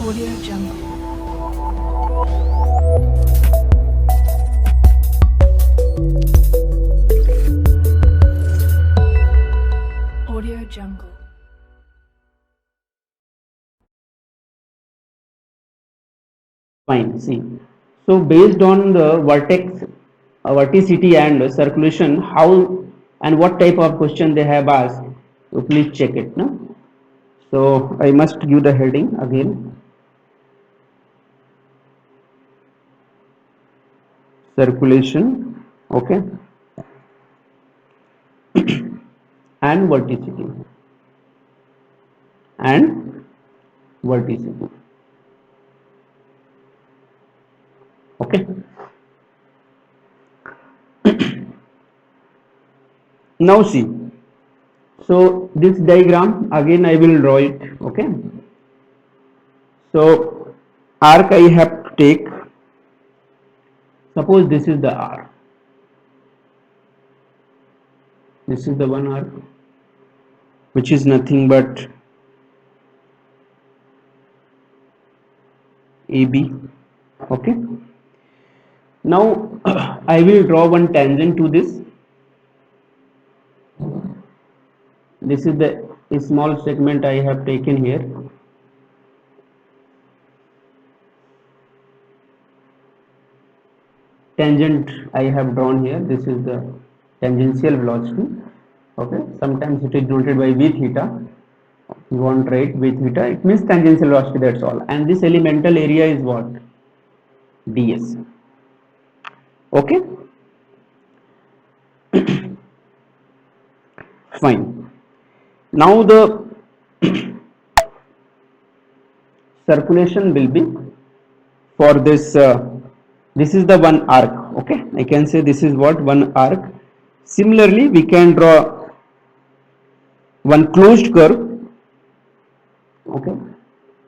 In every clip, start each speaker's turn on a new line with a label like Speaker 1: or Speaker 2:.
Speaker 1: Audio Jungle. Audio Jungle.
Speaker 2: Fine. See, so based on the verticity and circulation, how and what type of question they have asked, so please check it. No? So I must give the heading again. Circulation, okay, and and verticity, okay. Now see, so this diagram again I will draw it, okay. So arc I have to take. Suppose this is the arc. This is the one arc, which is nothing but AB. Okay. Now I will draw one tangent to this. This is the small segment I have taken here. Tangent I have drawn here. This is the tangential velocity. Okay. Sometimes it is denoted by v theta. You want to write v theta. It means tangential velocity. That's all. And this elemental area is what? ds. Okay. Fine. Now the circulation will be for this. This is the one arc. Okay, I can say this is what one arc. Similarly, we can draw one closed curve. Okay,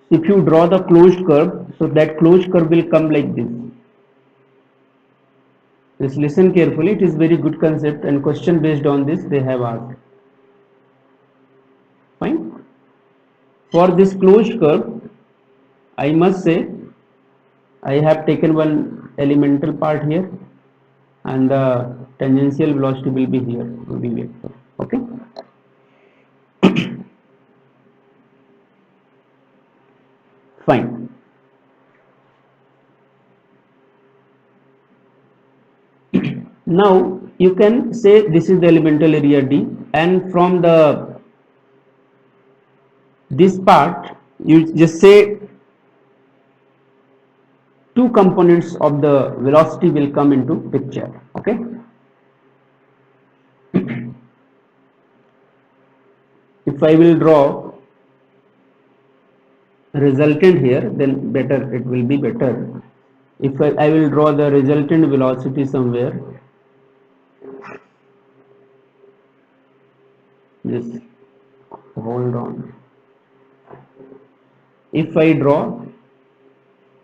Speaker 2: if you draw the closed curve, so that closed curve will come like this. Just listen carefully. It is very good concept and question based on this they have asked. Fine. For this closed curve, I must say I have taken one elemental part here and the tangential velocity will be here, will be vector. Okay. Fine. Now you can say this is the elemental area D, and from the this part you just say two components of the velocity will come into picture. Okay. If I will draw resultant here, then better it will be better. If I will draw the resultant velocity somewhere, just hold on. If I draw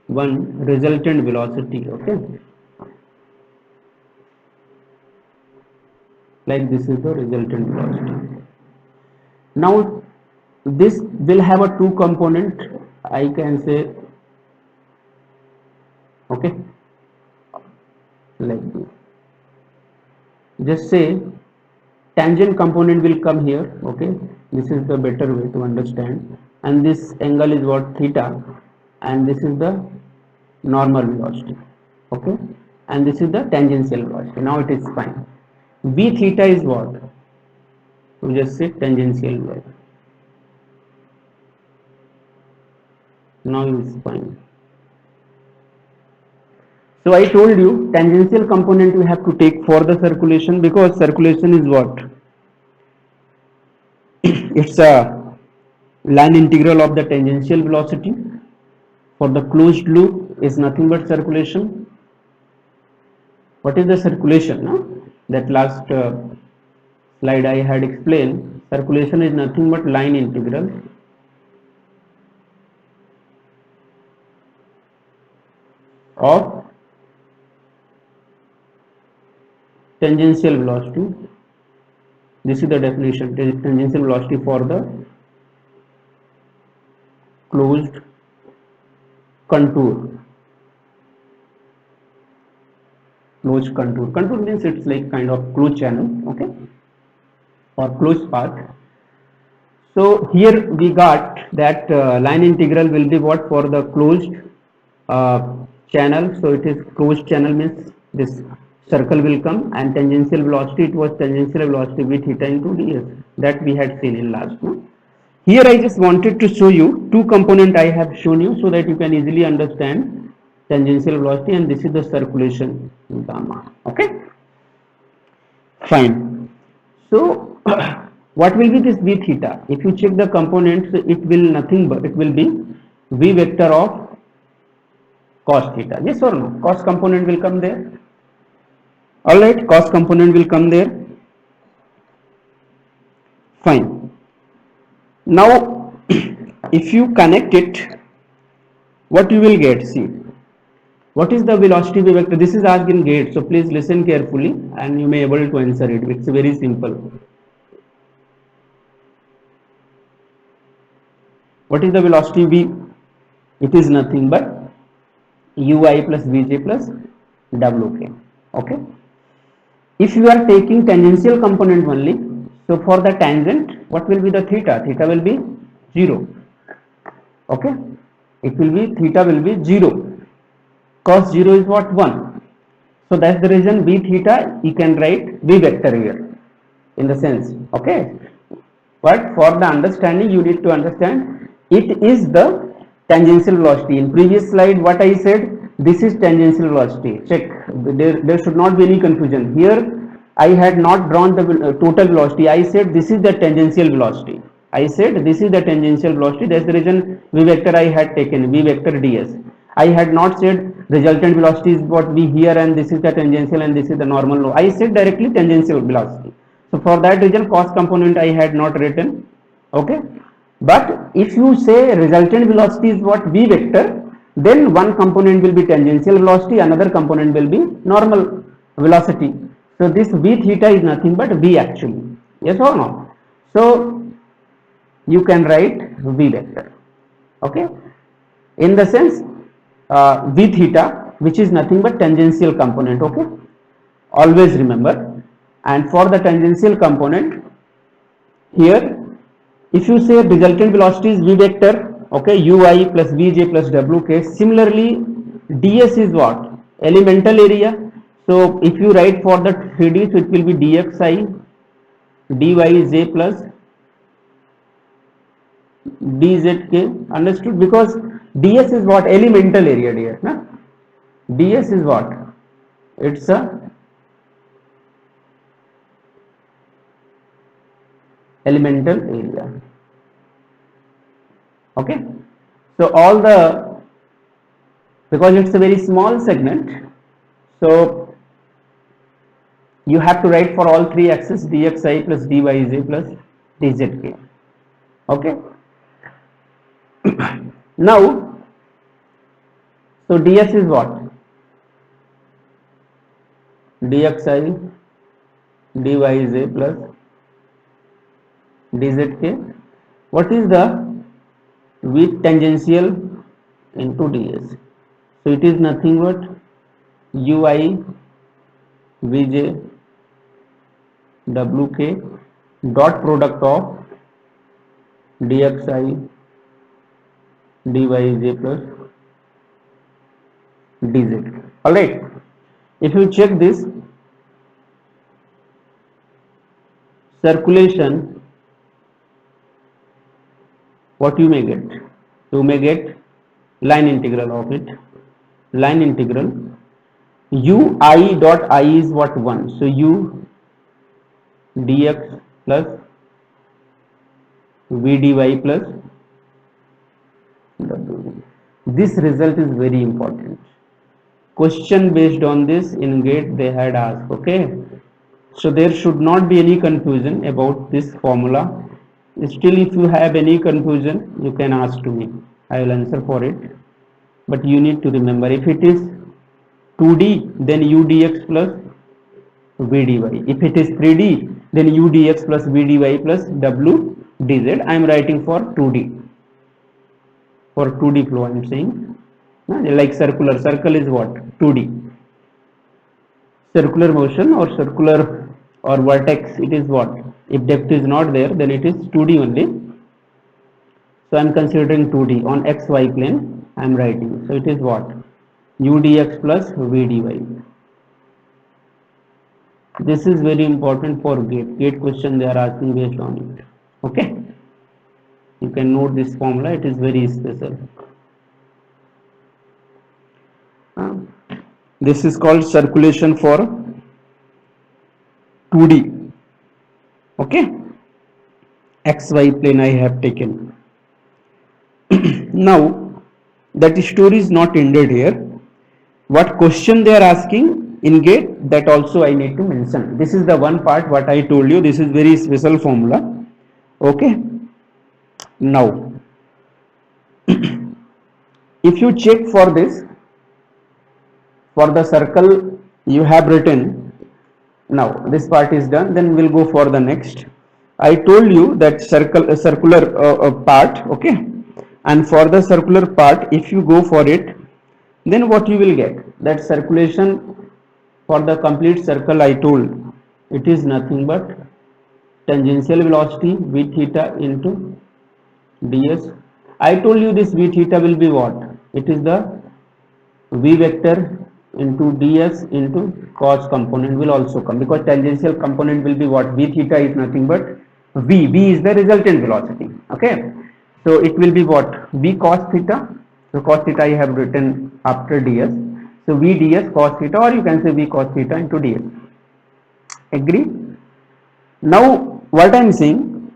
Speaker 2: one resultant velocity, okay, like this is the resultant velocity. Now this will have a two component, I can say, okay, like this. Just say tangent component will come here, okay. This is the better way to understand, and this angle is what? Theta, and this is the normal velocity, okay, and this is the tangential velocity. Now it is fine. V theta is what? We just say tangential velocity. Now it is fine. So I told you tangential component we have to take for the circulation, because circulation is what? It's a line integral of the tangential velocity. For the closed loop is nothing but circulation. What is the circulation? No? That last slide I had explained. Circulation is nothing but line integral of tangential velocity. This is the definition. Tangential velocity for the closed contour. Closed contour. Contour means it's like kind of closed channel, okay, or closed path. So here we got that line integral will be what for the closed channel. So it is closed channel means this circle will come, and tangential velocity, it was tangential velocity v theta into ds that we had seen in last one. Here I just wanted to show you two component I have shown you so that you can easily understand tangential velocity, and this is the circulation gamma. Okay, fine. So what will be this v theta? If you check the components, it will nothing but it will be v vector of cos theta. Yes or no? Cos component will come there. All right, cos component will come there. Fine. Now, if you connect it, what you will get? See, what is the velocity v vector? This is asked in GATE, so please listen carefully, and you may able to answer it. It's very simple. What is the velocity v? It is nothing but ui plus vj plus wk. Okay. If you are taking tangential component only, so for the tangent, what will be the theta? Theta will be 0. Okay. It will be theta will be 0. Cos 0 is what? 1. So that's the reason v theta you can write v vector here in the sense. Okay. But for the understanding, you need to understand it is the tangential velocity. In previous slide, what I said, this is tangential velocity. Check, there should not be any confusion. Here, I had not drawn the total velocity. I said this is the tangential velocity. I said this is the tangential velocity. That's the reason v vector I had taken, v vector ds. I had not said resultant velocity is what we here, and this is the tangential and this is the normal. I said directly tangential velocity. So for that reason, cos component I had not written. Okay. But if you say resultant velocity is what v vector, then one component will be tangential velocity, another component will be normal velocity. So this v theta is nothing but v actually. Yes or no? So you can write v vector. Okay. In the sense v theta, which is nothing but tangential component. Okay. Always remember. And for the tangential component, here if you say resultant velocity is v vector, okay, ui plus vj plus wk. Similarly, ds is what? Elemental area. So if you write for the 3D, so it will be dxi dyj plus dzk. Understood? Because ds is what? Elemental area, dear. Na? ds is what? It's a elemental area. Okay. So all the, because it's a very small segment, so you have to write for all three axes dxi plus dyj plus dzk. Okay. Now, so ds is what? dxi dyj plus dzk. What is the v tangential into ds? So it is nothing but ui vj wk dot product of dxi dyj plus dzk. All right. If you check this circulation, what you may get? You may get line integral of it. Line integral ui dot I is what? 1. So u dx plus v dy plus w. This result is very important. Question based on this in GATE they had asked. Okay. So there should not be any confusion about this formula. Still, if you have any confusion, you can ask to me. I will answer for it. But you need to remember, if it is 2D, then u dx plus v dy. If it is 3D, then u dx plus v dy plus w dz. I am writing for 2D. For 2D flow, I am saying. like circular. Circle is what? 2D. Circular motion or circular or vertex, it is what? If depth is not there, then it is 2D only. So I am considering 2D on xy plane. I am writing. So it is what? U dx plus V dy. This is very important for gate. Gate question they are asking based on it. Okay. You can note this formula. It is very special. Uh, this is called circulation for 2D. Okay. XY plane I have taken. Now that story is not ended here. What question they are asking in gate, that also I need to mention. This is the one part what I told you. This is very special formula. Okay. Now if you check for this, for the circle you have written, now this part is done, then we'll go for the next. I told you that circular part, okay, and for the circular part if you go for it, then what you will get, that circulation for the complete circle I told, it is nothing but tangential velocity v theta into ds. I told you this v theta will be what? It is the v vector into ds into cos component will also come, because tangential component will be what? V theta is nothing but v is the resultant velocity. Okay, so it will be what? V cos theta. So cos theta I have written after ds, so v ds cos theta, or you can say v cos theta into ds. Agree? Now what I am saying,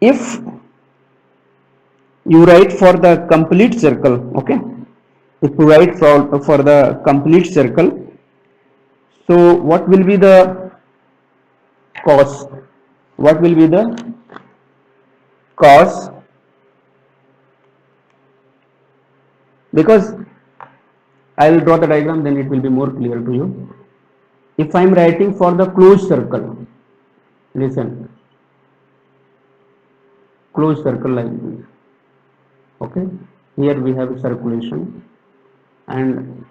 Speaker 2: if you write for the complete circle, okay, if you write for the complete circle, so what will be the cos? What will be the cos? Because I will draw the diagram, then it will be more clear to you. If I am writing for the closed circle, listen, closed circle like this. Okay, here we have circulation, and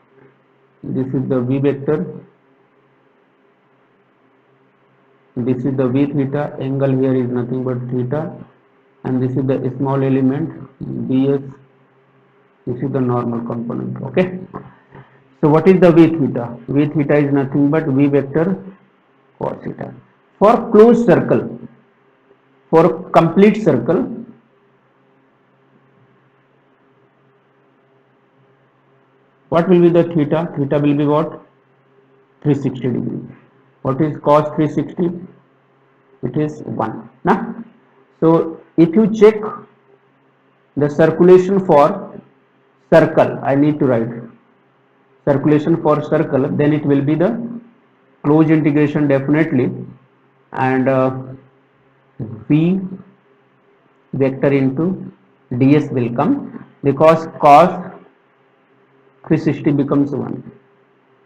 Speaker 2: this is the v vector, this is the v theta, angle here is nothing but theta, and this is the small element ds, this is the normal component. Okay, so what is the v theta? V theta is nothing but v vector cos theta. For closed circle, for complete circle, what will be the theta? Theta will be what? 360 degree. What is cos 360? It is 1. Nah? So if you check the circulation for circle, I need to write circulation for circle, then it will be the closed integration definitely, and v vector into ds will come, because cos 360 becomes 1.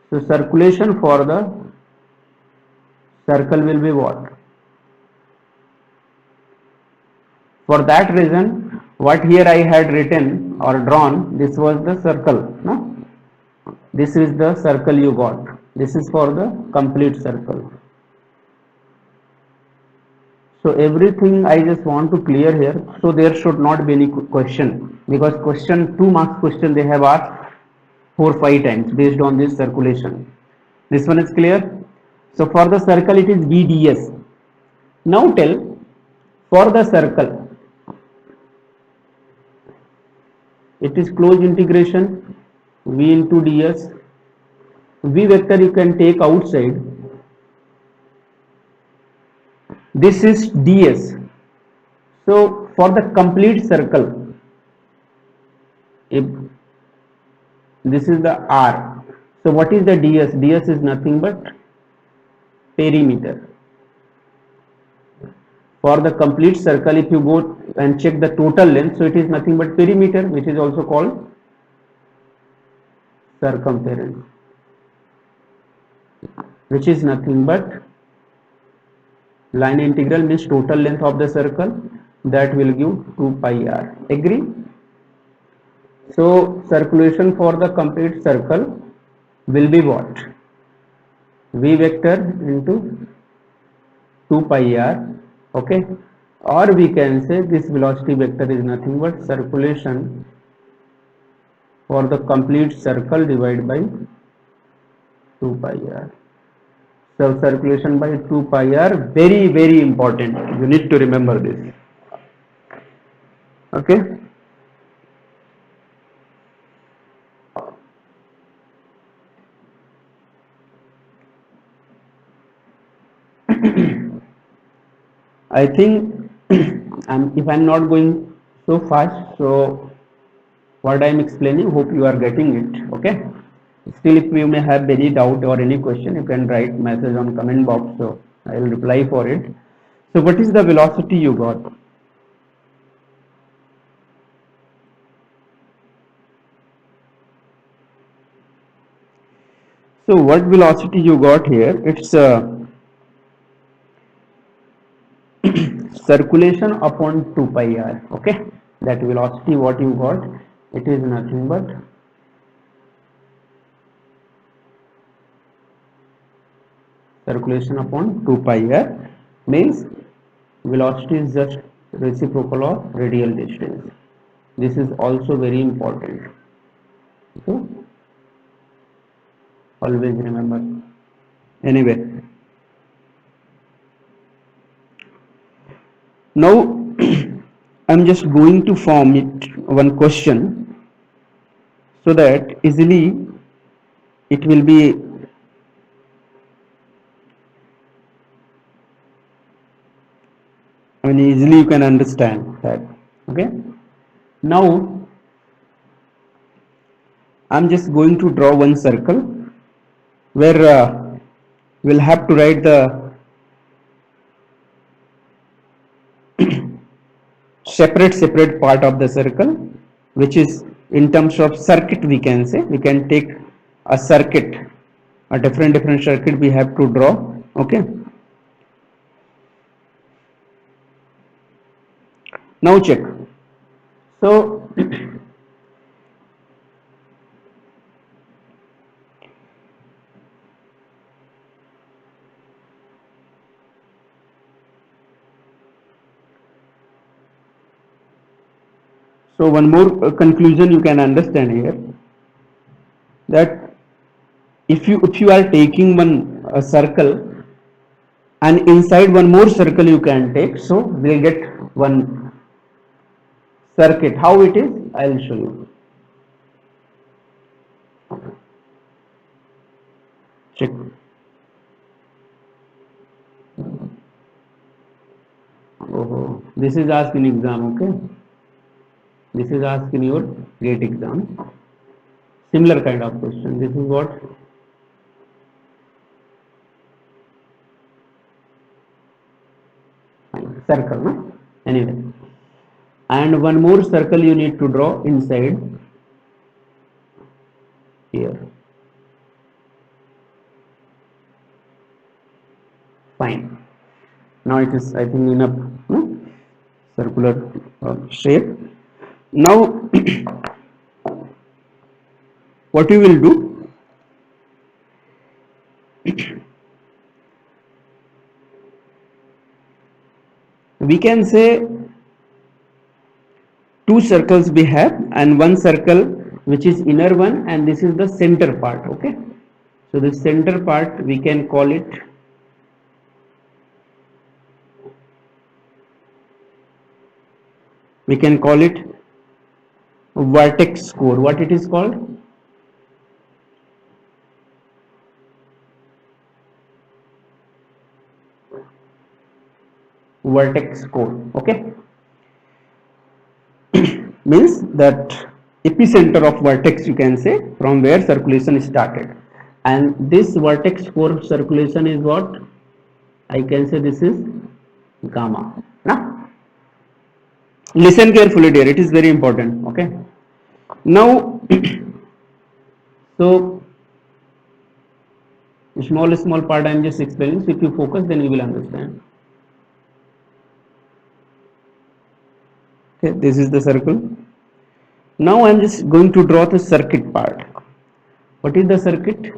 Speaker 2: So circulation for the circle will be what? For that reason, what here I had written or drawn, this was the circle. No? This is the circle you got. This is for the complete circle. So everything I just want to clear here. So there should not be any question, because question 2 marks question they have asked 4-5 times based on this circulation. This one is clear. So for the circle it is VDS. Now tell, for the circle it is closed integration V into ds. V vector you can take outside. This is ds. So for the complete circle, if this is the R, so what is the ds? Ds is nothing but perimeter. For the complete circle, if you go and check the total length, so it is nothing but perimeter, which is also called circumference, which is nothing but line integral, means total length of the circle, that will give 2 pi r. Agree? So circulation for the complete circle will be what? V vector into 2 pi r, okay, or we can say this velocity vector is nothing but circulation for the complete circle divided by 2 pi r. So circulation by 2 pi r, very important, you need to remember this, okay. I think if I'm not going so fast, so what I'm explaining, hope you are getting it, okay. Still, if you may have any doubt or any question, you can write message on comment box, so I will reply for it. So what is the velocity you got? So what velocity you got here? It's circulation upon 2 pi r, okay. That velocity what you got, it is nothing but circulation upon 2 pi r, means velocity is just reciprocal of radial distance. This is also very important, so always remember. Anyway, now I'm just going to form it one question so that easily it will be easily you can understand that, okay. Now I'm just going to draw one circle where we'll have to write the separate part of the circle, which is in terms of circuit, we can say we can take a circuit, a different circuit we have to draw, okay. Now check. So so one more conclusion you can understand here, that if you are taking one circle and inside one more circle you can take, so we'll get one circuit. How it is, I'll show you. Check. Oh, this is asked in exam, okay. This is asked in your GATE exam. Similar kind of question. This is what? Circle, no? Anyway. And one more circle you need to draw inside here. Fine. Now it is, I think, enough, no? Circular shape. Now, what you will do? We can say two circles we have, and one circle which is inner one, and this is the center part, okay. So the center part we can call it vertex core. What it is called? Vertex core, okay. Means that epicenter of vertex, you can say, from where circulation started, and this vertex core circulation is what I can say, this is gamma. Now listen carefully dear, it is very important, okay. Now so small part I am just explaining, so if you focus then you will understand. Okay, this is the circle. Now I am just going to draw the circuit part. What is the circuit?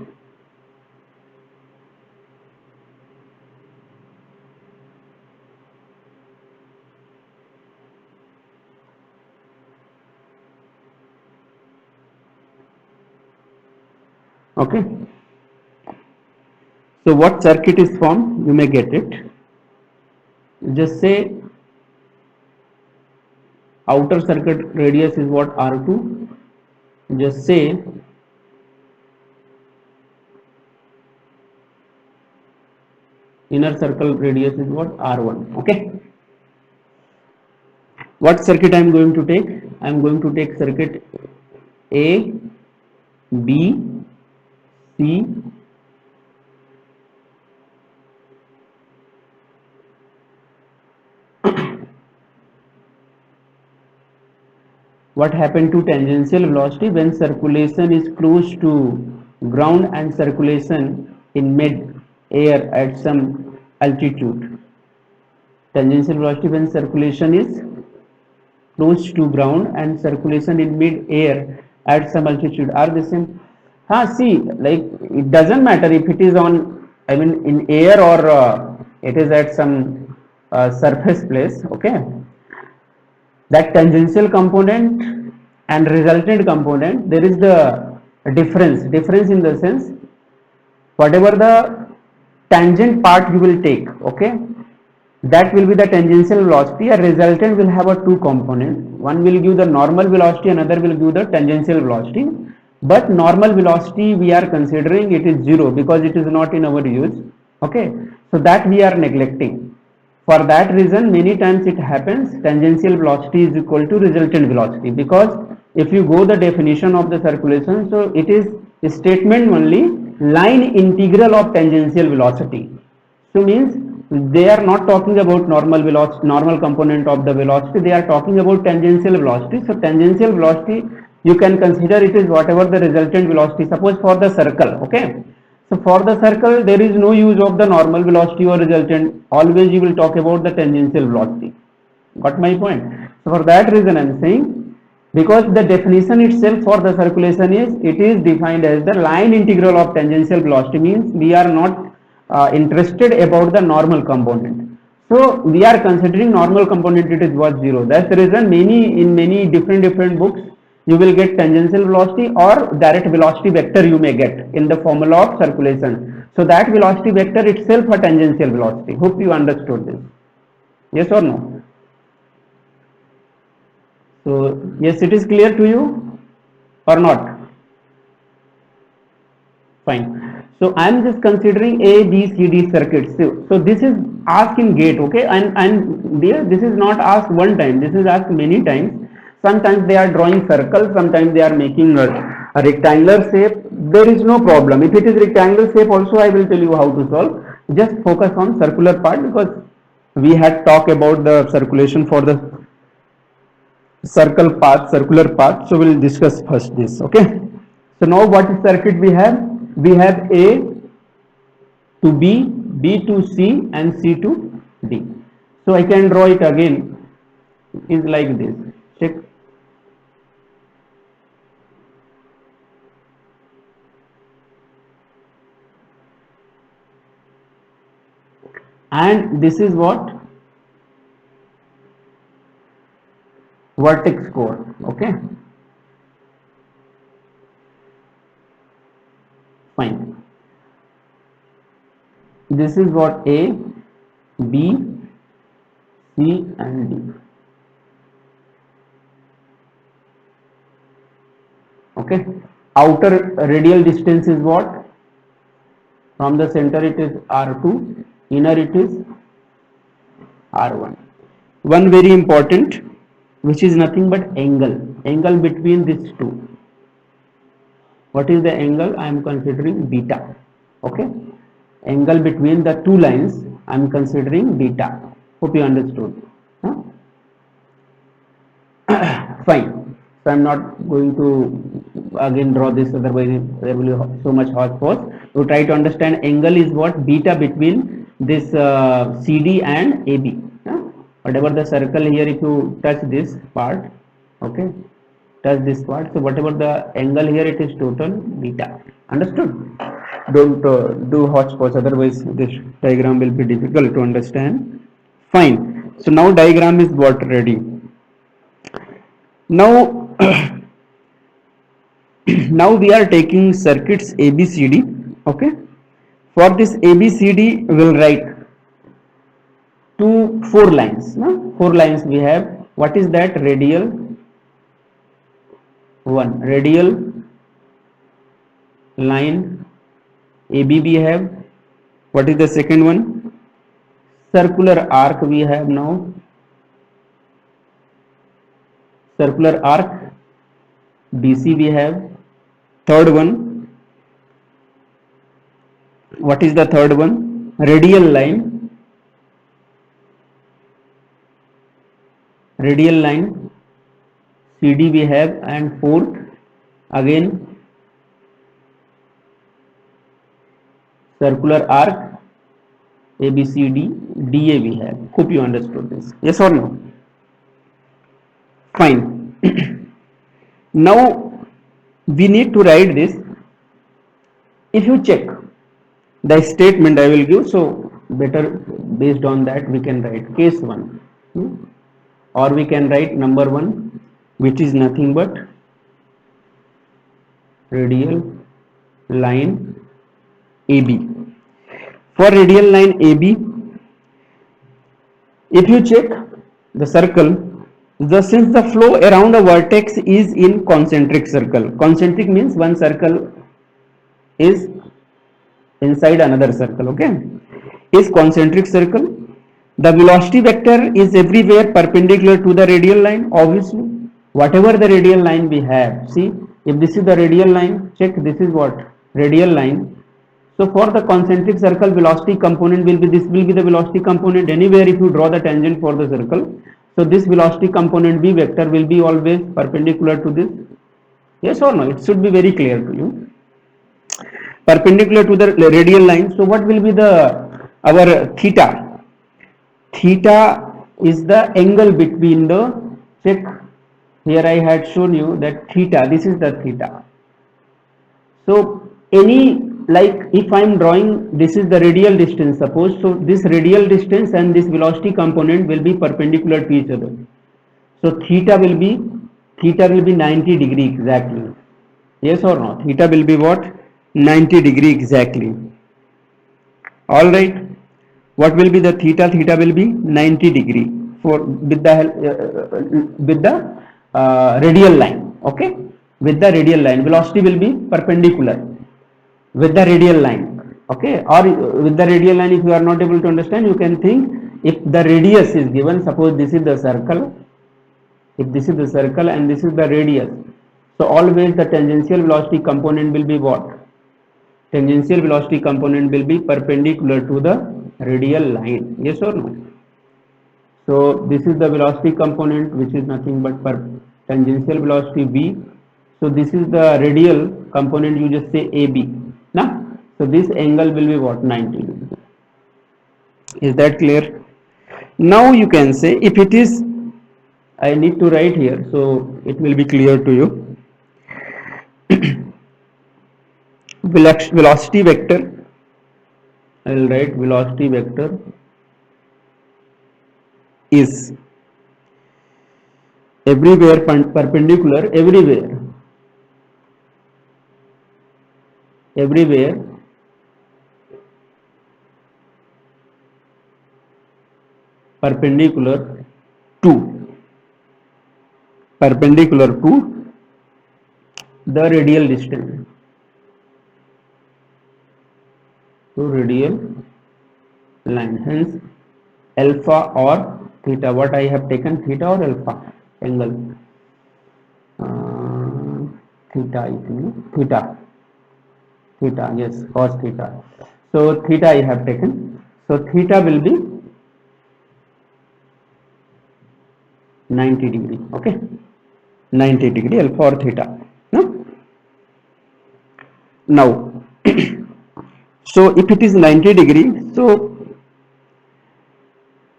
Speaker 2: Okay. So what circuit is formed? You may get it. Just say outer circuit radius is what, R2. Just say inner circle radius is what, R1. Okay. What circuit I am going to take? I am going to take circuit A, B, C, what happened to tangential velocity when circulation is close to ground and circulation in mid air at some altitude. Tangential velocity when circulation is close to ground and circulation in mid air at some altitude are the same. See, like it doesn't matter if it is on, I mean, in air or it is at some surface place. Okay, that tangential component and resultant component, there is the difference in the sense, whatever the tangent part you will take, okay, that will be the tangential velocity. A resultant will have a two component, one will give the normal velocity, another will give the tangential velocity. But normal velocity we are considering it is zero because it is not in our use. Okay, so that we are neglecting. For that reason, many times it happens tangential velocity is equal to resultant velocity, because if you go the definition of the circulation, so it is a statement only line integral of tangential velocity. So means they are not talking about normal velocity, normal component of the velocity, they are talking about tangential velocity. So tangential velocity, you can consider it is whatever the resultant velocity. Suppose for the circle, okay, so for the circle, there is no use of the normal velocity or resultant. Always you will talk about the tangential velocity. Got my point? So for that reason I am saying, because the definition itself for the circulation is, it is defined as the line integral of tangential velocity, means we are not interested about the normal component. So we are considering normal component, it is what, zero. That's the reason in many different books you will get tangential velocity or direct velocity vector you may get in the formula of circulation. So that velocity vector itself a tangential velocity. Hope you understood this. Yes or no? So yes, it is clear to you or not? Fine. So I am just considering A, B, C, D circuits. So this is asked in GATE, okay, and this is not asked one time. This is asked many times. Sometimes they are drawing circles, sometimes they are making a rectangular shape. There is no problem. If it is rectangular shape also, I will tell you how to solve. Just focus on circular part, because we had talked about the circulation for the circular path. So we'll discuss first this. Okay. So now what is circuit we have? We have A to B, B to C, and C to D. So I can draw it again. Is like this. Check. And this is what? Vertex core. Okay. Fine. This is what A, B, C, and D. Okay. Outer radial distance is what? From the center it is R2, inner it is R1. One very important, which is nothing but angle between these two. What is the angle? I am considering beta. Okay. Angle between the two lines I am considering beta. Hope you understood. Huh? Fine. So I am not going to again draw this, otherwise there will be so much horse. So try to understand angle is what? Beta between this CD and AB. Huh? Whatever the circle here, if you touch this part, okay, touch this part. So whatever the angle here, it is total beta. Understood? Don't do hotchpotch, otherwise this diagram will be difficult to understand. Fine. So now diagram is what ready. Now now we are taking circuits ABCD. Okay. For this ABCD, we will write four lines. No? 4 lines we have. What is that? Radial one. Radial line AB we have. What is the second one? Circular arc we have now. Circular arc BC we have. Third one. What is the third one? Radial line. Radial line CD we have, and fourth again circular arc ABCD DA we have. Hope you understood this. Yes or no? Fine. Now we need to write this. If you check the statement I will give, so better based on that we can write case 1, or we can write number 1, which is nothing but radial line AB. For radial line AB, if you check the circle, since the flow around a vertex is in concentric circle. Concentric means one circle is inside another circle. Okay, is concentric circle. The velocity vector is everywhere perpendicular to the radial line. Obviously, whatever the radial line we have, see, if this is the radial line, check, this is what? Radial line. So for the concentric circle, velocity component will be, this will be the velocity component anywhere if you draw the tangent for the circle. So this velocity component V vector will be always perpendicular to this. Yes or no? It should be very clear to you. Perpendicular to the radial line. So what will be our theta? Theta is the angle between the, check, here I had shown you that theta, this is the theta. So any, like if I am drawing, this is the radial distance, suppose, so this radial distance and this velocity component will be perpendicular to each other. So theta will be 90 degree exactly. Yes or no? Theta will be what? 90 degree exactly. All right. What will be the theta? Theta will be 90 degree for with the radial line. Okay, with the radial line, velocity will be perpendicular with the radial line. Okay, or with the radial line, if you are not able to understand, you can think, if the radius is given, suppose this is the circle, if this is the circle and this is the radius, so always the tangential velocity component will be what? Tangential velocity component will be perpendicular to the radial line. Yes or no? So this is the velocity component, which is nothing but tangential velocity V. So this is the radial component, you just say AB. Now, so this angle will be what? 90 degree. Is that clear? Now you can say, if it is, I need to write here, so it will be clear to you. Velocity vector, I will write velocity vector is everywhere perpendicular, everywhere perpendicular to the radial distance, to radial line. Hence alpha or theta, what I have taken, theta or alpha angle, theta I think, theta, yes, cos theta. So theta I have taken, so theta will be 90 degree. Okay, 90 degree alpha or theta. No? Now so if it is 90 degree, so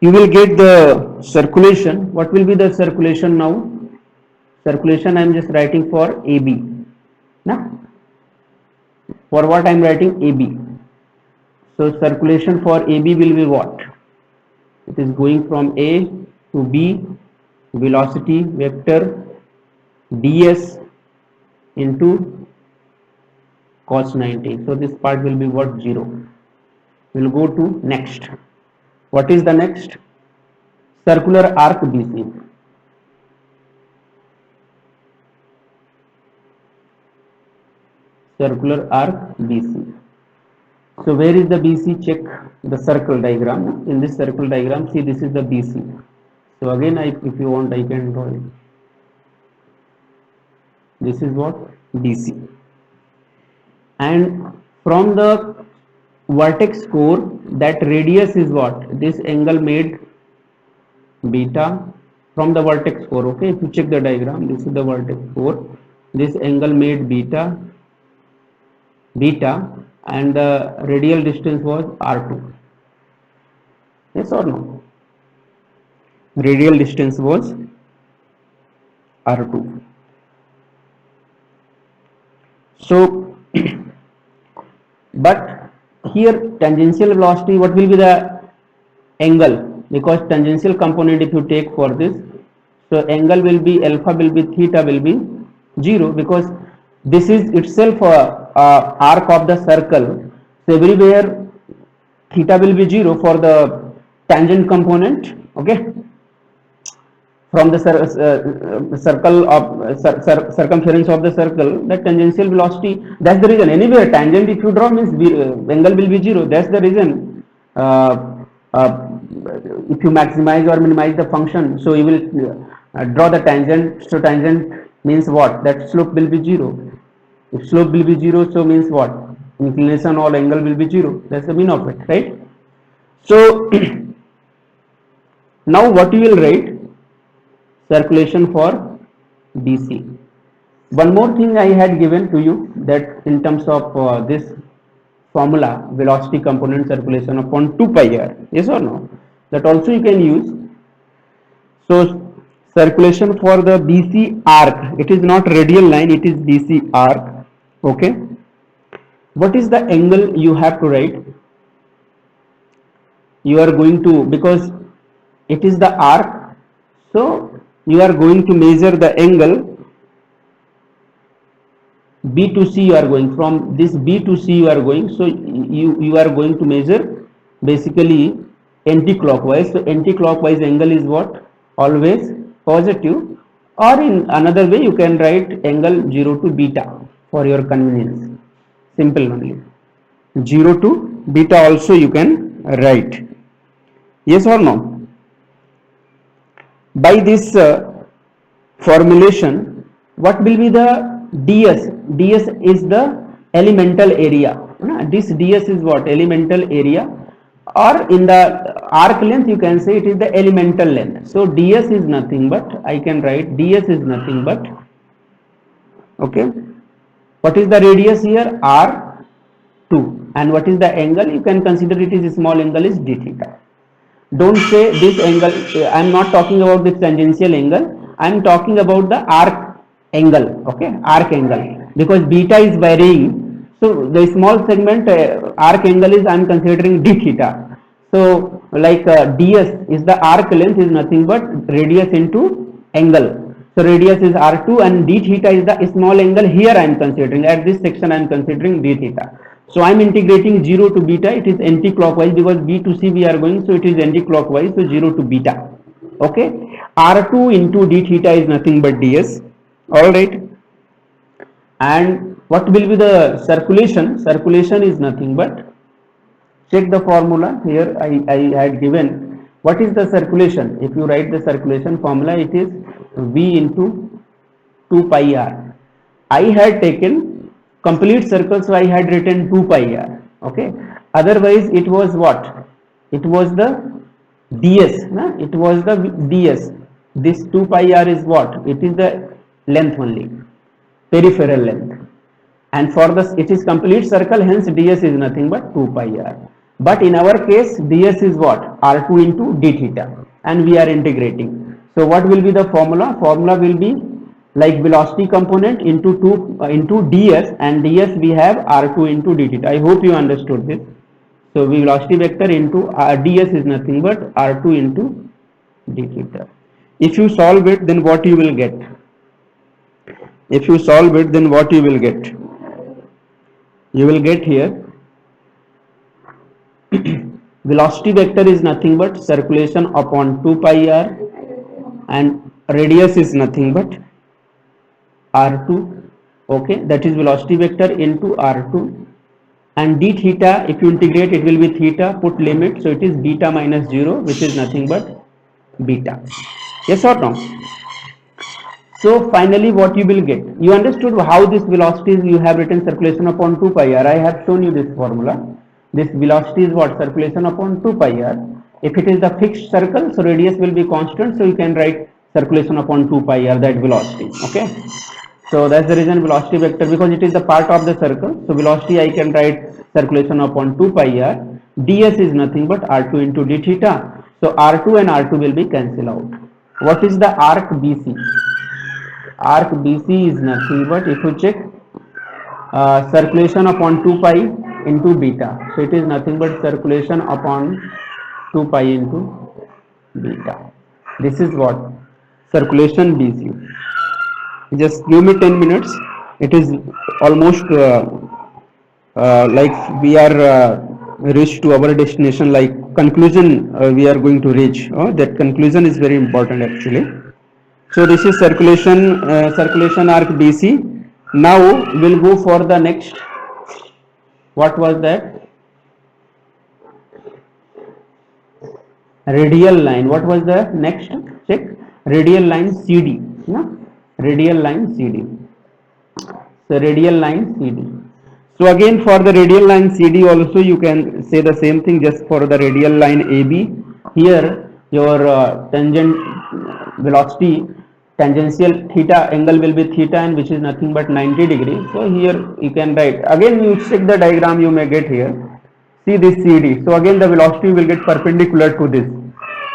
Speaker 2: you will get the circulation. What will be the circulation now? Circulation I am just writing for AB. Now, for what I am writing AB. So circulation for AB will be what? It is going from A to B, velocity vector ds into cos 90. So this part will be what? 0. We'll go to next. What is the next? Circular arc BC. Circular arc BC. So where is the BC? Check the circle diagram. In this circle diagram, see, this is the BC. So again, if you want, I can draw it. This is what? BC. And from the vertex core, that radius is what? This angle made beta from the vertex core. Okay, if you check the diagram, this is the vertex core. This angle made beta, and the radial distance was r2. Yes or no? Radial distance was r2. So but here tangential velocity, what will be the angle? Because tangential component, if you take for this, so angle will be alpha, will be theta, will be 0, because this is itself a arc of the circle. So everywhere theta will be 0 for the tangent component. Okay, from the circle of circumference of the circle, the tangential velocity, that's the reason. Anywhere tangent if you draw means angle will be 0. That's the reason. If you maximize or minimize the function, so you will draw the tangent. So tangent means what? That slope will be 0. If slope will be 0, so means what? Inclination or angle will be 0. That's the mean of it, right? So now what you will write? Circulation for BC. One more thing I had given to you, that in terms of this formula, velocity component circulation upon 2 pi r. Yes or no? That also you can use. So circulation for the BC arc, it is not radial line, it is BC arc. Okay. What is the angle you have to write? You are going to, because it is the arc, so you are going to measure the angle B to C. You are going from this B to C, you are going, so you are going to measure basically anti-clockwise. So anti-clockwise angle is what? Always positive, or in another way you can write angle 0 to beta for your convenience. Simple only. 0 to beta also you can write. Yes or no? By this formulation, what will be the ds? Ds is the elemental area. This ds is what? Elemental area, or in the arc length you can say it is the elemental length. So ds is nothing but, I can write ds is nothing but, okay, what is the radius here? r2. And what is the angle? You can consider it is a small angle, is d theta. Don't say this angle, I am not talking about this tangential angle, I am talking about the arc angle. Okay, arc angle, because beta is varying, so the small segment arc angle is I am considering d theta. So like ds is the arc length, is nothing but radius into angle. So radius is r2 and d theta is the small angle here I am considering, at this section I am considering d theta. So I am integrating 0 to beta, it is anti-clockwise, because B to C we are going, so it is anti-clockwise, so 0 to beta. Okay, R2 into d theta is nothing but ds. Alright, and what will be the circulation? Circulation is nothing but, check the formula here I had given. What is the circulation? If you write the circulation formula, it is V into 2 pi r. I had taken complete circle, so I had written 2 pi r. Okay, otherwise it was what? It was the ds. It was the ds. This 2 pi r is what? It is the length only, peripheral length, and for this it is complete circle, hence ds is nothing but 2 pi r. But in our case ds is what? r2 into d theta, and we are integrating. So what will be the formula? Formula will be like velocity component into 2 into ds, and ds we have r2 into d theta. I hope you understood this. So velocity vector into ds is nothing but r2 into d theta. If you solve it, then what you will get? If you solve it, then what you will get? You will get here velocity vector is nothing but circulation upon 2 pi r, and radius is nothing but r2. Okay, that is velocity vector into r2, and d theta, if you integrate, it will be theta, put limit, so it is beta minus 0, which is nothing but beta. Yes or no? So finally what you will get, you understood how this velocity is, you have written circulation upon 2 pi r. I have shown you this formula. This velocity is what? Circulation upon 2 pi r. If it is the fixed circle, so radius will be constant, so you can write circulation upon 2 pi r, that velocity. Okay, so that's the reason velocity vector, because it is the part of the circle. So velocity I can write circulation upon 2 pi r. ds is nothing but r2 into d theta. So r2 and r2 will be cancelled out. What is the arc bc? Arc bc is nothing but, if you check, circulation upon 2 pi into beta, so it is nothing but circulation upon 2 pi into beta. This is what circulation bc. Just give me 10 minutes. It is almost like we are reached to our destination, like conclusion we are going to reach. That conclusion is very important actually. So this is circulation arc bc. Now we'll go for the next. What was that? Radial line. What was the next? Check. Radial line cd. Yeah? Radial line cd. So radial line cd. So again, for the radial line cd also you can say the same thing, just for the radial line ab. Here your tangent velocity, tangential theta angle will be theta, and which is nothing but 90 degrees. So here you can write, again you check the diagram you may get here. See this cd. So again the velocity will get perpendicular to this.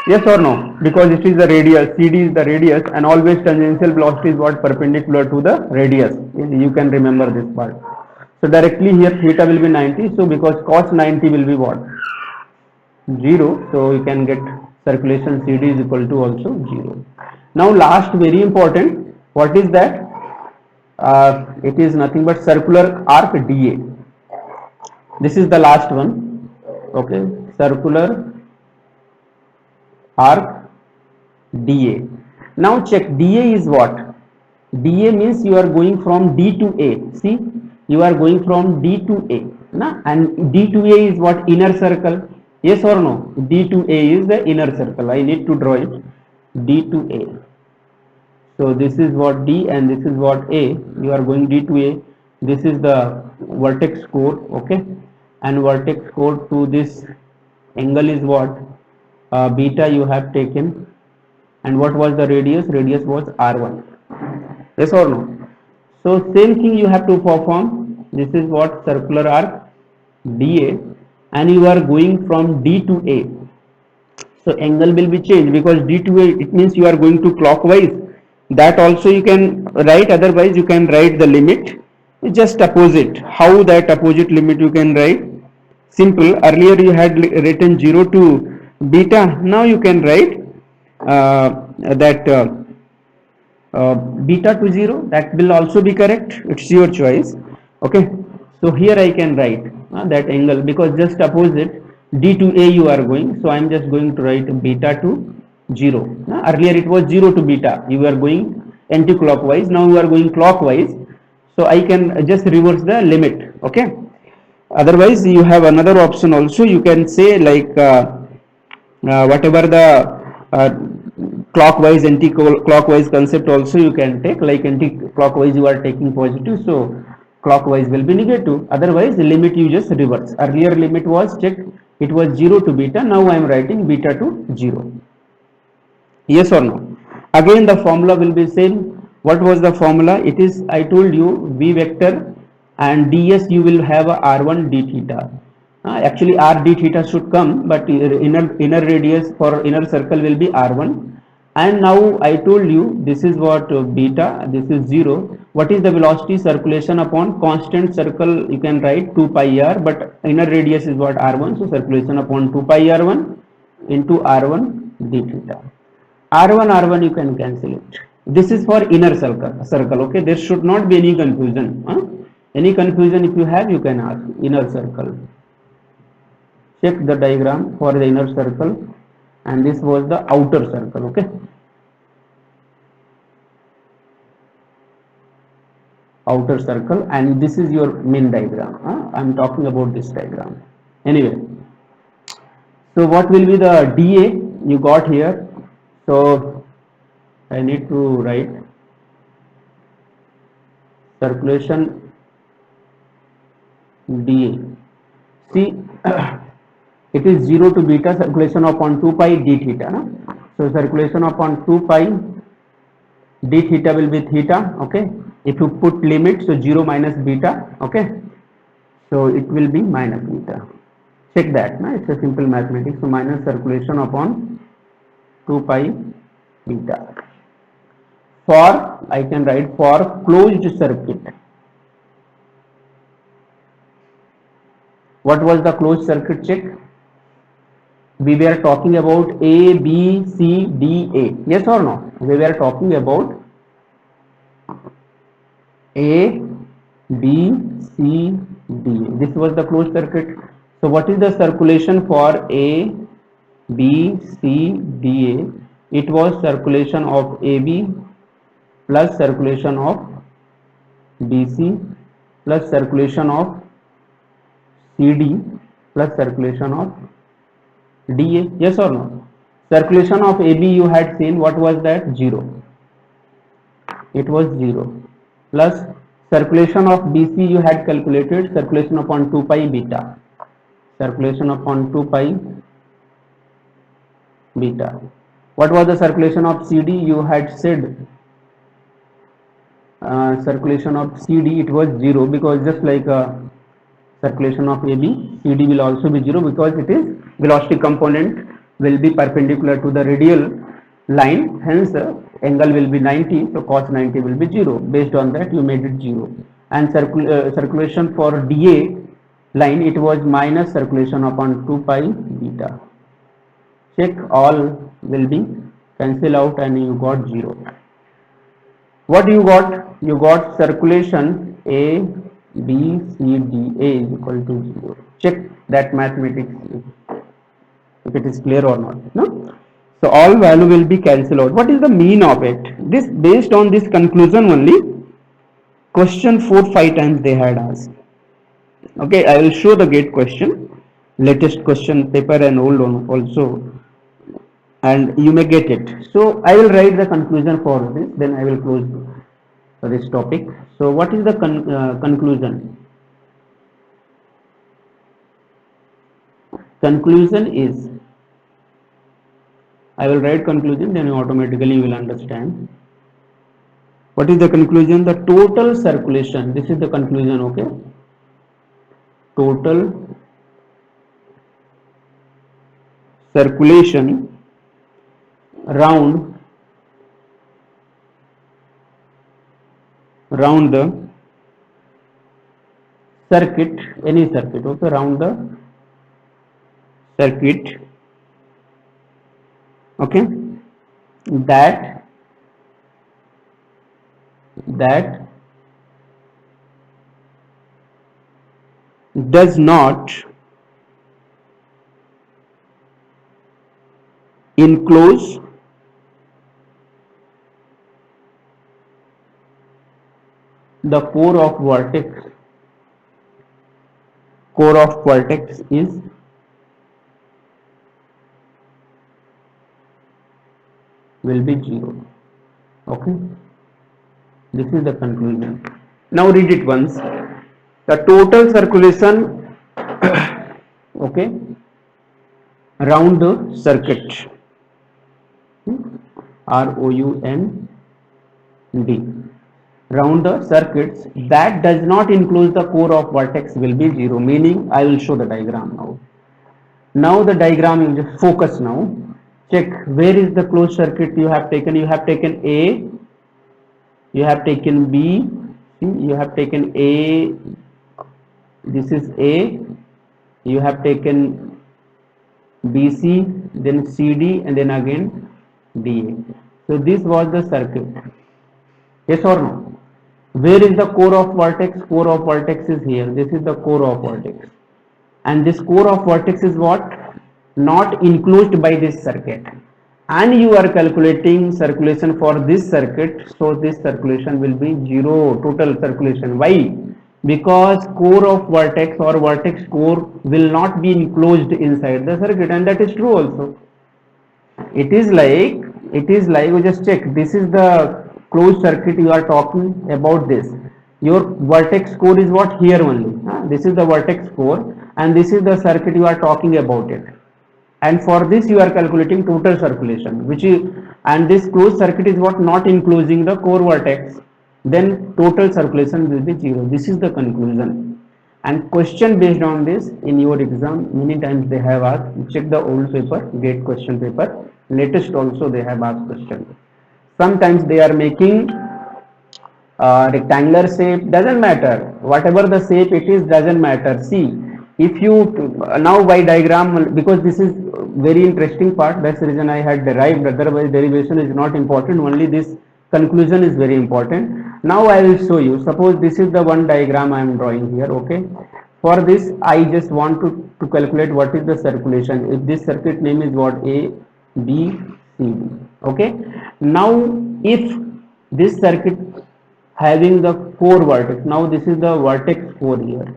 Speaker 2: Yes or no? Because it is the radius, cd is the radius, and always tangential velocity is what? Perpendicular to the radius. You can remember this part. So directly here theta will be 90. So because cos 90 will be what? 0. So you can get circulation cd is equal to also 0. Now last, very important, what is that? It is nothing but circular arc dA. This is the last one. Okay, circular arc dA. Now check, dA is what? dA means you are going from D to A. See, you are going from D to A. Na? And D to A is what? Inner circle. Yes or no? D to A is the inner circle. I need to draw it. D to A. So this is what D, and this is what A. You are going D to A. This is the vertex core. Okay, and vertex core to this angle is what? Beta you have taken. And what was the radius? Radius was r1. Yes or no? So same thing you have to perform. This is what? Circular arc dA, and you are going from D to A. So angle will be changed, because D to A, it means you are going to clockwise. That also you can write, otherwise you can write the limit, just opposite. How that opposite limit you can write? Simple. Earlier you had written 0 to beta. Now you can write beta to 0. That will also be correct. It's your choice. Okay. So here I can write that angle, because just opposite D to A you are going. So I am just going to write beta to 0. Earlier it was 0 to beta. You are going anti-clockwise. Now you are going clockwise. So I can just reverse the limit. Okay. Otherwise you have another option also. You can say like whatever the clockwise, anti-clockwise concept also you can take. Like anti-clockwise you are taking positive, so clockwise will be negative. Otherwise the limit you just reverse. Earlier limit was, check, it was 0 to beta. Now I am writing beta to 0. Yes or no? Again the formula will be same. What was the formula? It is, I told you, v vector, and ds you will have a r1 d theta. Actually r d theta should come, but inner radius for inner circle will be r1, And now I told you this is what beta, this is 0. What is the velocity circulation upon constant circle? You can write 2 pi r, but inner radius is what r1. So circulation upon 2 pi r1 into r1 d theta. R1 you can cancel it. This is for inner circle. Okay, there should not be any confusion. Any confusion if you have, you can ask. Inner circle. Check the diagram for the inner circle, and this was the outer circle. Okay, outer circle, and this is your main diagram. I'm talking about this diagram. Anyway, so what will be the dA you got here? So I need to write circulation dA. See, it is 0 to beta circulation upon 2 pi d theta. No? So circulation upon 2 pi d theta will be theta. Okay, if you put limit, so 0 minus beta. Okay, so it will be minus beta. Check that. No? It's a simple mathematics. So minus circulation upon 2 pi beta. For, I can write for closed circuit. What was the closed circuit? Check. We were talking about A, B, C, D, A. Yes or no? We were talking about A, B, C, D. This was the closed circuit. So what is the circulation for A, B, C, D, A? It was circulation of AB plus circulation of BC plus circulation of CD plus circulation of DA. Yes or no? Circulation of AB you had seen, what was that? 0. It was 0. Plus circulation of BC you had calculated, circulation upon 2 pi beta. Circulation upon 2 pi beta. What was the circulation of CD? You had said circulation of CD, it was 0, because just like circulation of AB, CD will also be 0, because it is velocity component will be perpendicular to the radial line, hence angle will be 90, so cos 90 will be 0. Based on that you made it 0. And circulation for DA line, it was minus circulation upon 2 pi beta. Check, all will be cancel out and you got 0. What you got? You got circulation A, B, C, D, A is equal to 0. Check that mathematics if it is clear or not. No? So all value will be cancelled out. What is the mean of it? This, based on this conclusion only, question 4-5 times they had asked. Okay, I will show the gate question, latest question paper and old one also, and you may get it. So I will write the conclusion for this, then I will close this topic. So what is the conclusion? Conclusion is, I will write conclusion, then automatically you will understand. What is the conclusion? The total circulation, this is the conclusion, okay? Total circulation round the circuit, any circuit, okay, round the circuit, okay, that does not enclose the core of vertex. Core of vertex is will be 0. Okay, this is the conclusion. Now read it once. The total circulation okay, round the circuit, ROUND, round the circuits that does not include the core of vertex will be 0, meaning I will show the diagram now. Now the diagram, you just focus now. check where is the closed circuit you have taken. You have taken A, you have taken B, see, you have taken A, this is A, you have taken BC, then CD, and then again DA. So this was the circuit. Yes or no? Where is the core of vertex? Core of vertex is here. This is the core of vertex. And this core of vertex is what? Not enclosed by this circuit. And you are calculating circulation for this circuit. So this circulation will be zero, total circulation. Why? Because core of vertex or vertex core will not be enclosed inside the circuit, and that is true also. It is like we just check, this is the closed circuit you are talking about. This your vertex core is what? Here only, this is the vertex core, and this is the circuit you are talking about it. And for this you are calculating total circulation, which is, and this closed circuit is what? Not enclosing the core vertex, then total circulation will be zero. This is the conclusion. And question based on this in your exam many times they have asked. Check the old paper, get question paper, latest also they have asked question. Sometimes they are making rectangular shape, doesn't matter, whatever the shape it is, doesn't matter. See, if you now by diagram, because this is very interesting part, that's the reason I had derived, otherwise derivation is not important, only this conclusion is very important. Now I will show you. Suppose this is the one diagram I am drawing here. Okay, for this I just want to calculate what is the circulation. If this circuit name is what? A, B, C, D. Okay, now if this circuit having the core vertex, now this is the vertex core here.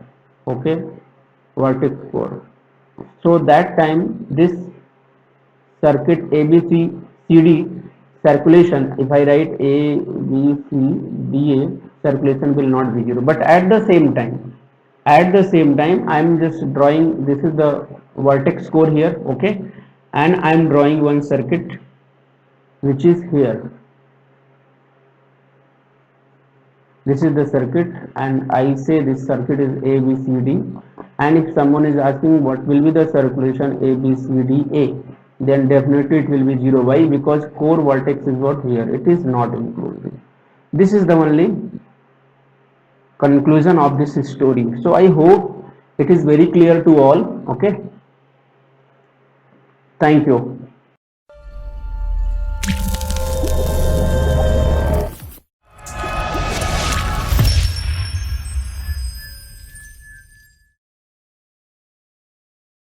Speaker 2: Okay, vertex core. So that time this circuit ABCD circulation, if I write ABCDA, circulation will not be zero. But at the same time I am just drawing, this is the vertex core here. Okay, and I am drawing one circuit which is here. This is the circuit, and I say this circuit is ABCD. And if someone is asking what will be the circulation ABCDA, then definitely it will be zero. Why? Because core vertex is what? Here, it is not included. This is the only conclusion of this story. So I hope it is very clear to all. Okay, thank you.